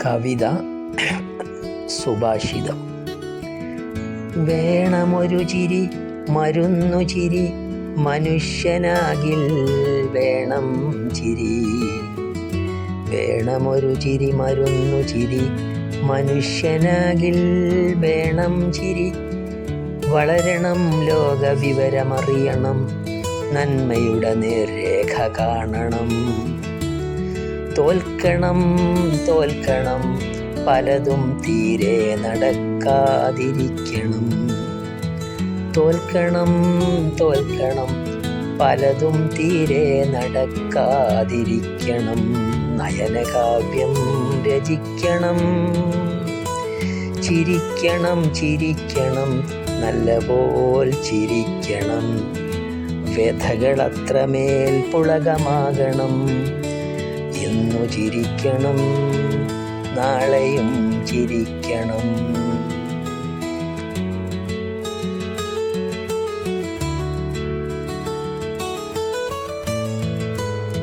കവിത സുഭാഷിതം. വേണമൊരു ചിരി മരുന്നു ചിരി, മനുഷ്യനാകിൽ വേണം ചിരി. വേണമൊരു ചിരി മരുന്നു ചിരി, മനുഷ്യനാകിൽ വേണം ചിരി. വളരണം ലോകവിവരമറിയണം, നന്മയുടെ നേർരേഖ കാണണം. തോൽക്കണം തോൽക്കണം പലതും തീരെ നടക്കാതിരിക്കണം. തോൽക്കണം തോൽക്കണം പലതും തീരെ നടക്കാതിരിക്കണം. നയനകാവ്യം രചിക്കണം. ചിരിക്കണം ചിരിക്കണം നല്ലപോൽ ചിരിക്കണം. വ്യഥകളത്രമേൽ പുളകമാകണം. ഇന്നു ചിരിക്കണം, നാളെയും ചിരിക്കണം.